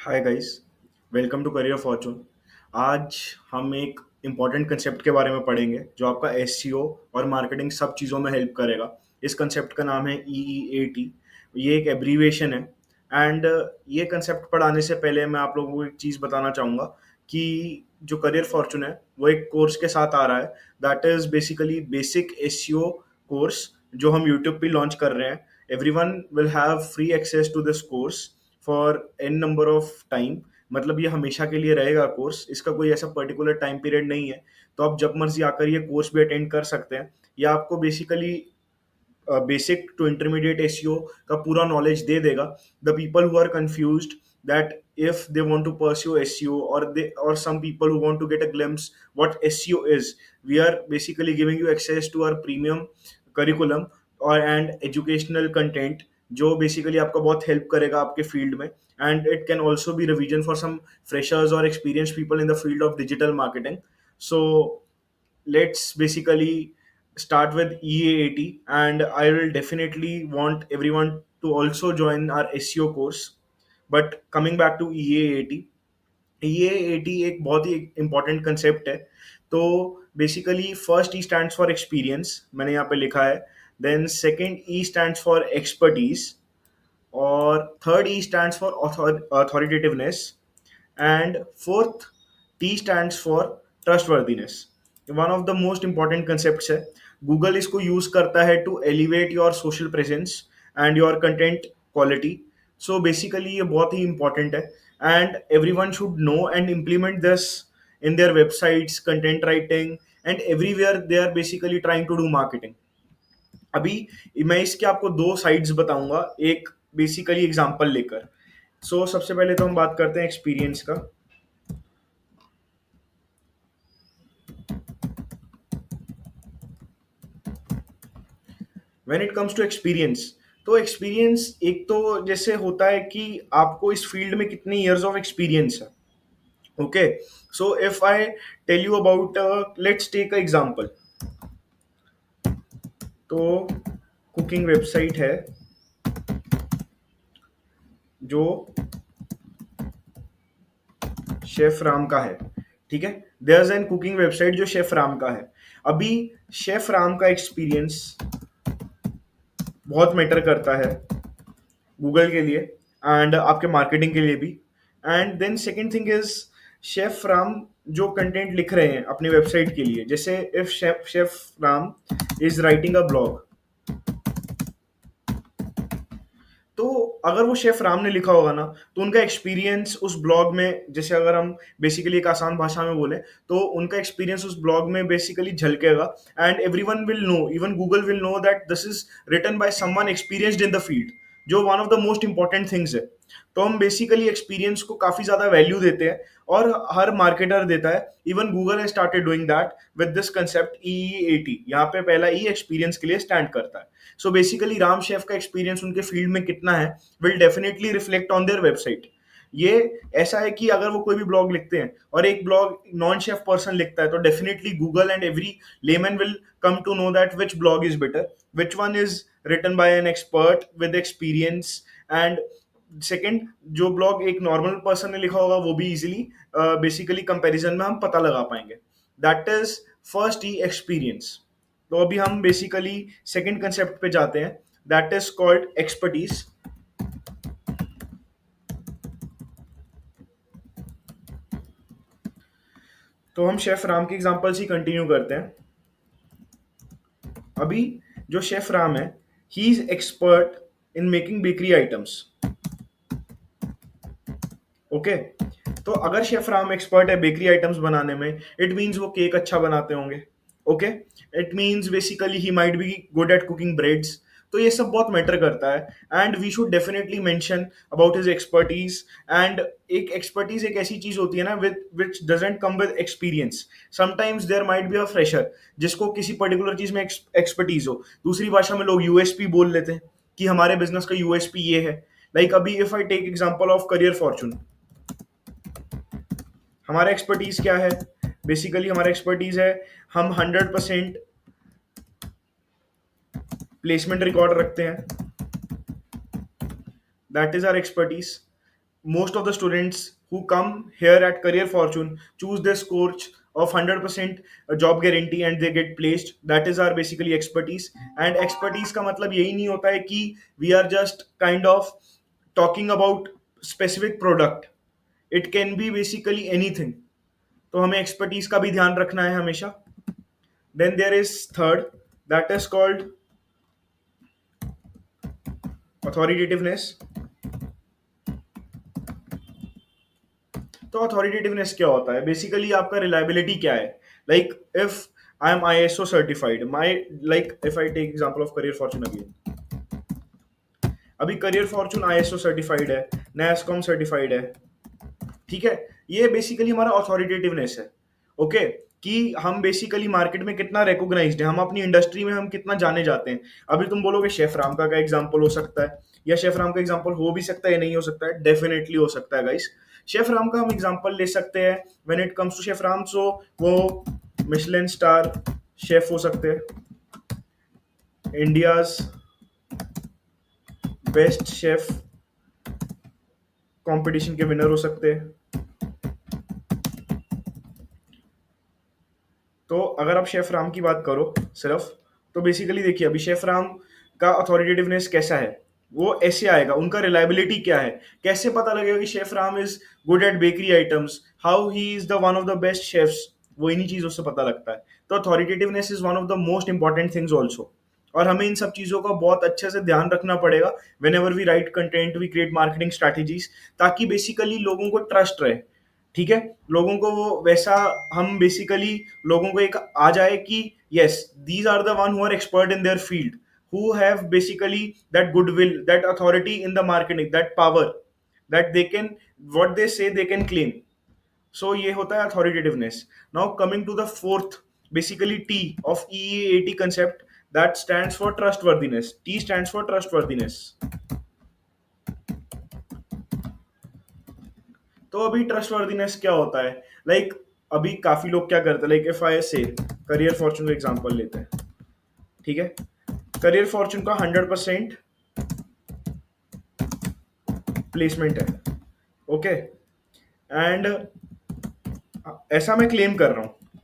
Hi guys, welcome to Career Fortune. आज हम एक इम्पॉर्टेंट कंसेप्ट के बारे में पढ़ेंगे जो आपका एसईओ और मार्केटिंग सब चीज़ों में हेल्प करेगा। इस कंसेप्ट का नाम है EEAT। ये एक एब्रीविएशन है एंड ये कंसेप्ट पढ़ाने से पहले मैं आप लोगों को एक चीज़ बताना चाहूँगा कि जो करियर फॉर्चून है वो एक कोर्स के साथ आ रहा है। That is basically basic SEO course जो हम यूट्यूब पे लॉन्च कर रहे हैं। Everyone will have free access to this course for an number of time. मतलब ये हमेशा के लिए रहेगा कोर्स, इसका कोई ऐसा पर्टिकुलर टाइम पीरियड नहीं है। तो आप जब मर्जी आकर ये कोर्स भी अटेंड कर सकते हैं। या आपको basically basic to intermediate SEO का पूरा नॉलेज दे देगा। The people who are confused that if they want to pursue SEO, or some people who want to get a glimpse what SEO is, we are basically giving you access to our premium curriculum और and educational content जो basically आपका बहुत help करेगा आपके field में। And it can also be revision for some freshers और experience people in the field of digital marketing. So let's basically start with EAAT, and I will definitely want everyone to also join our SEO course. But coming back to EAAT एक बहुत ही important concept है। तो basically first E stands for experience, मैंने यहाँ पे लिखा है। Then second E stands for expertise, और third E stands for authoritativeness, and fourth T stands for trustworthiness। One of the most important concept है। Google इसको यूज करता है to elevate your social presence and your content quality. So basically ये बहुत ही important है and every one should know and implement this in their websites, content writing and everywhere they are basically trying to do marketing. अभी मैं इसके आपको दो sides बताऊंगा, एक बेसिकली एग्जांपल लेकर। सबसे पहले तो हम बात करते हैं एक्सपीरियंस का। When it comes to experience, तो एक्सपीरियंस एक तो जैसे होता है कि आपको इस फील्ड में कितने इयर्स ऑफ एक्सपीरियंस है। Okay, so if I tell you about, let's take a example. तो कुकिंग वेबसाइट है जो शेफ राम का है, ठीक है। There is an cooking website जो शेफ राम का है। अभी शेफ राम का एक्सपीरियंस बहुत मैटर करता है गूगल के लिए एंड आपके मार्केटिंग के लिए भी। And then second thing is chef Ram जो कंटेंट लिख रहे हैं अपनी वेबसाइट के लिए, जैसे if chef Ram is writing a blog, तो अगर वो शेफ राम ने लिखा होगा ना, तो उनका एक्सपीरियंस उस ब्लॉग में, जैसे अगर हम बेसिकली एक आसान भाषा में बोले, तो उनका एक्सपीरियंस उस ब्लॉग में बेसिकली झलकेगा। And everyone will know, even Google will know that this is written by someone experienced in the field, जो one of the most important things है। तो हम बेसिकली एक्सपीरियंस को काफी ज्यादा वैल्यू देते हैं और हर मार्केटर देता है। Even Google has started doing that with this concept EEAT। यहाँ पे पहला ई एक्सपीरियंस के लिए स्टैंड करता है। सो बेसिकली राम शेफ का एक्सपीरियंस उनके फील्ड में कितना है will definitely reflect on their website. ये ऐसा है कि अगर वो कोई भी ब्लॉग लिखते हैं और एक ब्लॉग नॉन शेफ पर्सन लिखता है, तो definitely Google and every layman will come to know that which blog is better, which one is written by an expert with experience. And second, जो ब्लॉग एक normal person ने लिखा होगा वो भी इजिली बेसिकली कंपैरिजन में हम पता लगा पाएंगे। That is first E experience. तो अभी हम बेसिकली सेकंड कंसेप्ट पे जाते हैं, दैट इज कॉल्ड एक्सपर्टीज। तो हम शेफ राम के एग्जांपल से कंटिन्यू करते हैं। अभी जो शेफ राम है, he is expert in making bakery items. Okay, तो अगर शेफ राम एक्सपर्ट है बेकरी आइटम्स बनाने में, इट मीन्स वो केक अच्छा बनाते होंगे। Okay, it means basically he might be good at cooking breads. तो ये सब बहुत मैटर करता है and we should definitely mention about his expertise. And एक एक्सपर्टीज एक ऐसी चीज होती है ना with which doesn't come with experience. Sometimes there might be a fresher जिसको किसी पर्टिकुलर चीज में एक्सपर्टीज हो, दूसरी भाषा में लोग यूएसपी बोल लेते हैं कि हमारे बिजनेस का यूएसपी ये है। लाइक अभी if I take example of Career Fortune, हमारा एक्सपर्टीज क्या है? बेसिकली हमारा एक्सपर्टीज है, हम 100% प्लेसमेंट रिकॉर्ड रखते हैं। That is our expertise. most of the students who come here at Career Fortune choose this course of 100% job guarantee and they get placed. That is our basically expertise. And expertise का मतलब यही नहीं होता है कि we are just kind of talking about specific product. It can be basically anything. तो हमें expertise का भी ध्यान रखना है हमेशा. Then there is third, that is called authoritativeness. तो अथॉरिटेटिवनेस क्या होता है? बेसिकली आपका रिलायबिलिटी क्या है? Like if I am ISO certified, my like if I take example of Career Fortune again. अभी करियर फॉर्चून ISO सर्टिफाइड है, NASSCOM सर्टिफाइड है, ठीक है. ये बेसिकली हमारा अथॉरिटेटिवनेस है. ओके कि हम बेसिकली मार्केट में कितना रिकॉग्नाइज्ड है, हम अपनी इंडस्ट्री में हम कितना जाने जाते हैं. अभी तुम बोलोगे शेफ राम का एग्जांपल हो सकता है, या शेफ राम का एग्जांपल हो भी सकता है या नहीं हो सकता है. डेफिनेटली हो सकता है गाइस. शेफ राम का हम एग्जांपल ले सकते हैं when it comes to chef Ram. So वो मिशेलिन स्टार शेफ हो सकते हैं, इंडियाज बेस्ट शेफ कंपटीशन के विनर हो सकते हैं. तो अगर आप शेफ राम की बात करो सिर्फ, तो बेसिकली देखिए अभी शेफ राम का अथॉरिटेटिवनेस कैसा है, वो ऐसे आएगा. उनका रिलायबिलिटी क्या है, कैसे पता लगेगा कि chef Ram is good at bakery items, how he is the one of the best chefs, वो इन्हीं चीजों से पता लगता है. तो authoritativeness is one of the most important things also. और हमें इन सब चीजों का बहुत अच्छे से ध्यान रखना पड़ेगा whenever we write content, we create marketing strategies, ताकि बेसिकली लोगों को ट्रस्ट रहे. ठीक है, लोगों को वो वैसा, हम बेसिकली लोगों को एक आ जाए कि yes these are the one who are expert in their field, who have basically that goodwill, that authority in the marketing, that power, that they can, what they say they can claim. So ये होता है authoritativeness. Now coming to the fourth, basically T of EEAT concept, that stands for trustworthiness. T stands for trustworthiness. तो अभी trustworthiness क्या होता है? Like अभी काफी लोग क्या करते हैं, लाइक इफ आई से करियर फॉर्चून का एग्जांपल लेते हैं, ठीक है. करियर फॉर्चून का 100% प्लेसमेंट है, ओके. एंड ऐसा मैं क्लेम कर रहा हूं,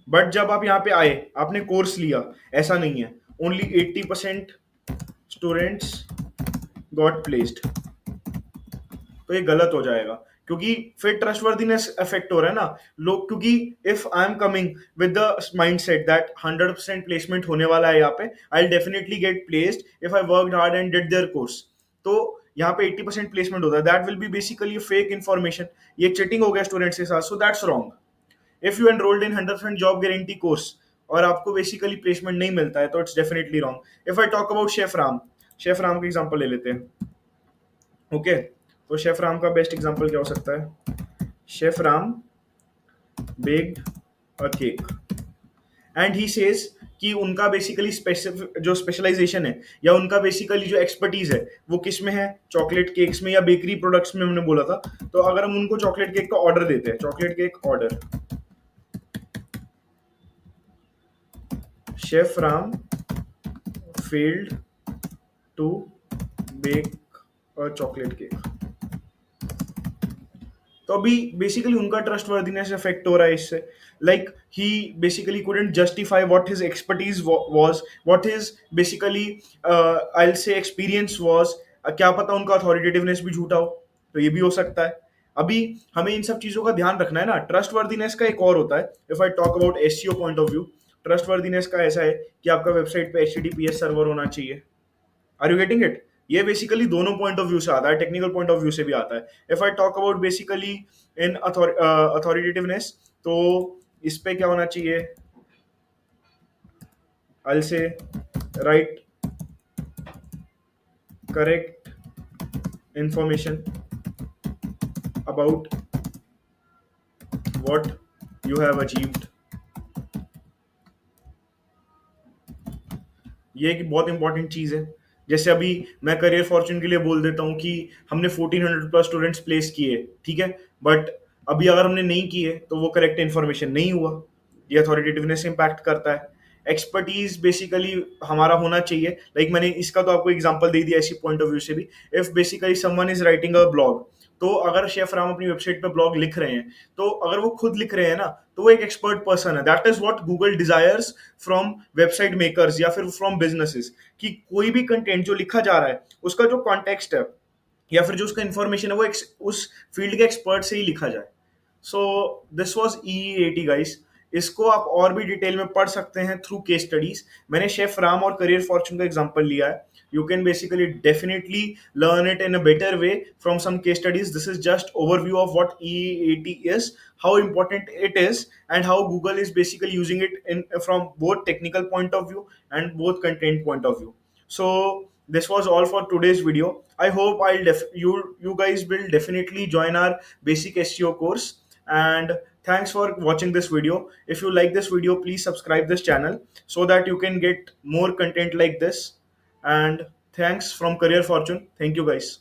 बट जब आप यहाँ पे आए, आपने कोर्स लिया, ऐसा नहीं है. Only 80% students got placed. तो ये गलत हो जाएगा, क्योंकि फिर ट्रस्टवर्दीनेस अफेक्ट हो रहा है ना लोग. क्योंकि if I am coming with the mindset that 100% placement होने वाला है यहाँ पे, I will definitely get placed if I worked hard and did their course. तो यहाँ पे 80% प्लेसमेंट होता है, that will be basically fake information. ये चीटिंग हो गया स्टूडेंट्स के साथ. So that's wrong. If you enrolled in 100% job guarantee course और आपको बेसिकली प्लेसमेंट नहीं मिलता है, तो it's definitely wrong. If I talk about chef Ram, chef Ram का एग्जांपल ले लेते हैं, ओके. तो शेफ राम का बेस्ट एग्जांपल क्या हो सकता है? Chef Ram baked a cake and he says कि उनका बेसिकली जो स्पेशलाइजेशन है या उनका बेसिकली जो एक्सपर्टीज है वो किस में है? चॉकलेट केक्स में या बेकरी प्रोडक्ट्स में, हमने बोला था. तो अगर हम उनको चॉकलेट केक का ऑर्डर देते हैं, chocolate cake order, chef Ram failed to bake a chocolate cake, तो अभी बेसिकली उनका ट्रस्टवर्दीनेस इफेक्ट हो रहा है इससे. Like he basically couldn't justify what his expertise was, what his basically I will say experience was. क्या पता उनका अथॉरिटेटिवनेस भी झूठा हो, तो ये भी हो सकता है. अभी हमें इन सब चीजों का ध्यान रखना है ना. ट्रस्टवर्दीनेस का एक और होता है, if I talk about SEO point of view, trustworthiness का ऐसा है कि आपका वेबसाइट पे HTTPS सर्वर होना चाहिए. Are you getting it? ये बेसिकली दोनों पॉइंट ऑफ व्यू से आता है, टेक्निकल पॉइंट ऑफ व्यू से भी आता है. If I talk about basically in authoritativeness, तो इस पे क्या होना चाहिए? I say write correct information about what you have achieved. ये एक बहुत इंपॉर्टेंट चीज है. जैसे अभी मैं करियर फॉर्चून के लिए बोल देता हूँ कि हमने 1400 प्लस स्टूडेंट्स प्लेस किए, ठीक है, बट अभी अगर हमने नहीं किए तो वो करेक्ट इन्फॉर्मेशन नहीं हुआ. ये अथॉरिटेटिवनेस इम्पैक्ट करता है. एक्सपर्टीज बेसिकली हमारा होना चाहिए. लाइक मैंने इसका तो आपको एग्जांपल दे दिया इसी पॉइंट ऑफ व्यू से भी. If basically someone is writing a blog, तो अगर शेफ राम अपनी वेबसाइट पे ब्लॉग लिख रहे हैं, तो अगर वो खुद लिख रहे हैं ना, तो वो एक एक्सपर्ट पर्सन है. That is what Google desires from website makers या फिर फ्रॉम बिजनेसेस, कि कोई भी कंटेंट जो लिखा जा रहा है उसका जो कॉन्टेक्स्ट है या फिर जो उसका इन्फॉर्मेशन है वो उस फील्ड के एक्सपर्ट से ही लिखा जाए. So this was EE80 guys. इसको आप और भी डिटेल में पढ़ सकते हैं थ्रू केस स्टडीज. मैंने शेफ राम और करियर फॉर्चून का एग्जांपल लिया है. You can basically definitely learn it in a better way from some case studies. This is just overview of what EE80 is, how important it is, and how Google is basically using it in from both technical point of view and both content point of view. So this was all for today's video. I hope you guys will definitely join our basic SEO course. And thanks for watching this video. If you like this video, please subscribe this channel so that you can get more content like this. And thanks from Career Fortune. Thank you guys.